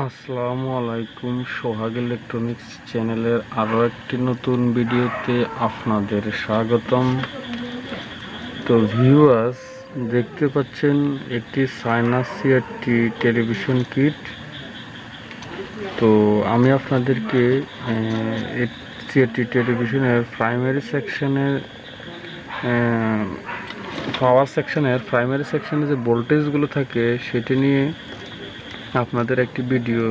আসসালামু আলাইকুম। সোহাগ ইলেকট্রনিক্স চ্যানেলের আরও একটি নতুন ভিডিওতে আপনাদের স্বাগতম। তো ভিউয়ার্স, দেখতে পাচ্ছেন একটি চায়না সিআরটি টেলিভিশন কিট। তো আমি আপনাদেরকে সিআরটি টেলিভিশনের প্রাইমারি সেকশনের পাওয়ার সেকশনের প্রাইমারি সেকশনে যে ভোল্টেজগুলো থাকে সেটি নিয়ে আপনাদের একটি ভিডিও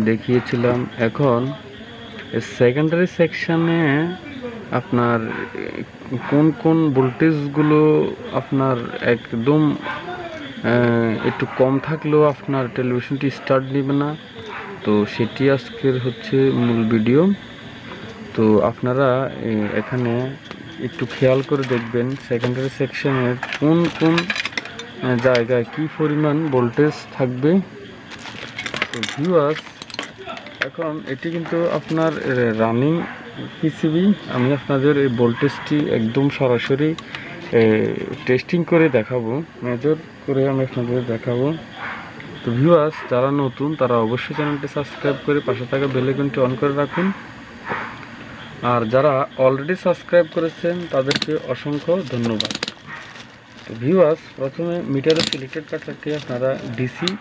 দেখিয়েছিলাম। এখন সেকেন্ডারি সেকশনে আপনার কোন কোন ভোল্টেজগুলো আপনার একদম একটু কম থাকলেও আপনার টেলিভিশনটি স্টার্ট নেবে না, তো সেটি আজকের হচ্ছে মূল ভিডিও। তো আপনারা এখানে একটু খেয়াল করে দেখবেন সেকেন্ডারি সেকশনের কোন কোন জায়গায় কি পরিমাণ ভোল্টেজ থাকবে। তো ভিউয়ার্স, এখন এটি কিন্তু আপনার রানিং পিসিবি। আমি আপনাদের এই ভোল্টেজটি একদম সরাসরি টেস্টিং করে দেখাবো, মেজর করে আমি আপনাদের দেখাবো। তো ভিউয়ার্স, যারা নতুন তারা অবশ্যই চ্যানেলটি সাবস্ক্রাইব করে পাশে থাকা বেল আইকনটি অন করে রাখুন। আর যারা অলরেডি সাবস্ক্রাইব করেছেন তাদেরকে অসংখ্য ধন্যবাদ। তো ভিউয়ার্স, প্রথমে মিটারের সিলেক্টেড কাটারটি আপনারা ডিসি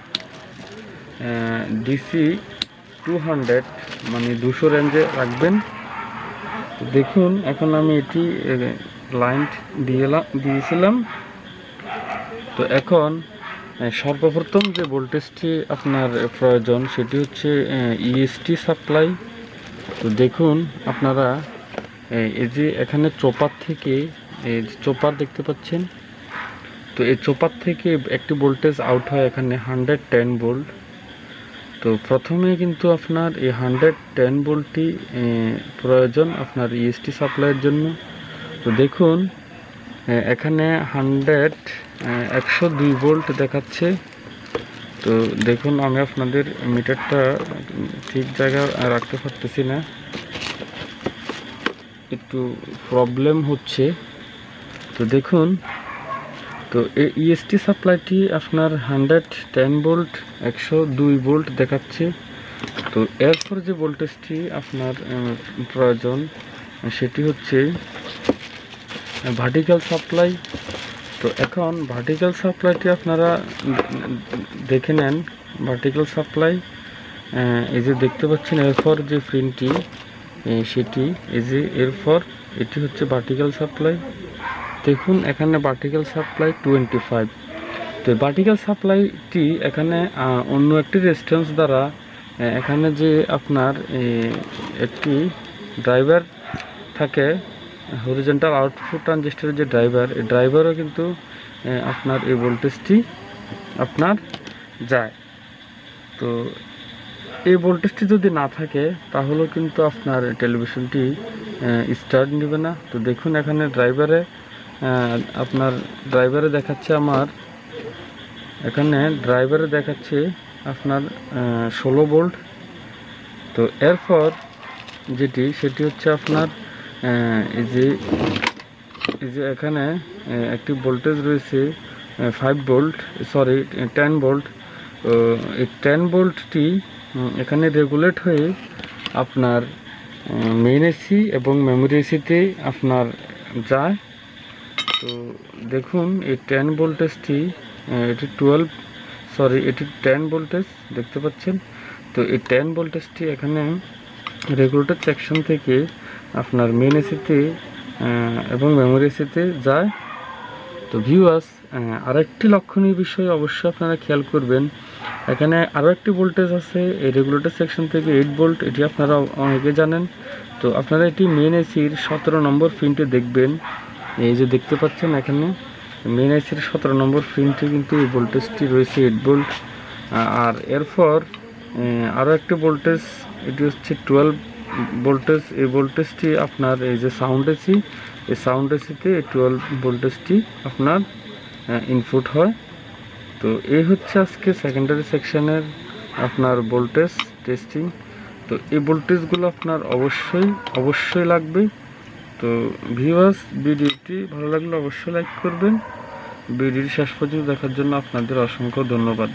200 মানে 200 রেঞ্জে রাখবেন। তো দেখুন, এখন আমি এটি লাইন দিয়েছিলাম। তো এখন সর্বপ্রথম যে ভোল্টেজটি আপনার প্রয়োজন সেটি হচ্ছে ইএসটি সাপ্লাই। তো দেখুন আপনারা এই যে এখানে চোপার থেকে চোপার দেখতে পাচ্ছেন। তো এই চোপার থেকে একটি ভোল্টেজ আউট হয় এখানে 110 ভোল্ট। তো প্রথমে কিন্তু আপনার এই 110 ভোল্টটি প্রয়োজন আপনার ইএসটি সাপ্লাইয়ের জন্য। তো দেখুন এখানে 102 ভোল্ট দেখাচ্ছে। তো দেখুন, আমি আপনাদের মিটারটা ঠিক জায়গায় রাখতে পারতেছি না, একটু প্রবলেম হচ্ছে। তো দেখুন, তো এই ইএসটি সাপ্লাইটি আপনার 110 ভোল্ট 102 ভোল্ট দেখাচ্ছে। তো এরপর যে ভোল্টেজটি আপনার প্রয়োজন সেটি হচ্ছে ভার্টিক্যাল সাপ্লাই। তো এখন ভার্টিক্যাল সাপ্লাইটি আপনারা দেখে নেন। ভার্টিক্যাল সাপ্লাই এই যে দেখতে পাচ্ছেন এরপর যে প্রিন্টটি সেটি এই যে এরপর এটি হচ্ছে ভার্টিক্যাল সাপ্লাই। দেখুন এখানে ভার্টিক্যাল সাপ্লাই 25। তো ভার্টিক্যাল সাপ্লাইটি এখানে অন্য একটি রেজিস্ট্যান্স দ্বারা এখানে যে আপনার একটি ড্রাইভার থাকে, হরিজন্টাল আউটপুট ট্রানজিস্টরের যে ড্রাইভার, এই ড্রাইভারও কিন্তু আপনার এই ভোল্টেজটি আপনার যায়। তো এই ভোল্টেজটি যদি না থাকে তাহলেও কিন্তু আপনার টেলিভিশনটি স্টার্ট নেবে না। তো দেখুন এখানে ড্রাইভারে দেখাচ্ছে আপনার 16 ভোল্ট। তো এরপর সেটি হচ্ছে আপনার এই যে এখানে একটি ভোল্টেজ রয়েছে 10 ভোল্ট। এই 10 ভোল্টটি এখানে রেগুলেট হয়ে আপনার মেইন এসি এবং মেমোরি এসিতে আপনার যায়। তো দেখুন এই 10 ভোল্টেজটি এটি 10 ভোল্টেজ দেখতে পাচ্ছেন। তো এই 10 ভোল্টেজটি এখানে রেগুলেটর সেকশন থেকে আপনার মেইন এসিতে এবং মেমোরি এসিতে যায়। তো ভিউয়ার্স, আরেকটি লক্ষণীয় বিষয় অবশ্যই আপনারা খেয়াল করবেন, এখানে আরও একটি ভোল্টেজ আছে এই রেগুলেটর সেকশন থেকে 8 ভোল্ট। এটি আপনারা অনেকে জানেন। তো আপনারা এটি মেইন এসির 17 নম্বর পিনটি দেখবেন। এই যে দেখতে পাচ্ছেন এখানে মেইন এসির 17 নম্বর পিনটি কিন্তু এই ভোল্টেজটি রয়েছে 8 ভোল্ট। আর এরপর আরও একটি ভোল্টেজ, এটি হচ্ছে 12 ভোল্টেজ। এই ভোল্টেজটি আপনার এই যে সাউন্ড এসি, এই সাউন্ড এসিতে এই 12 ভোল্টেজটি আপনার ইনপুট হয়। তো এই হচ্ছে আজকে সেকেন্ডারি সেকশনের আপনার ভোল্টেজ টেস্টিং। তো এই ভোল্টেজগুলো আপনার অবশ্যই লাগবে। তো ভিউয়ার্স, ভিডিওটি ভালো লাগলে অবশ্যই লাইক করবেন। ভিডিওটি শেষ পর্যন্ত দেখার জন্য আপনাদের অসংখ্য ধন্যবাদ।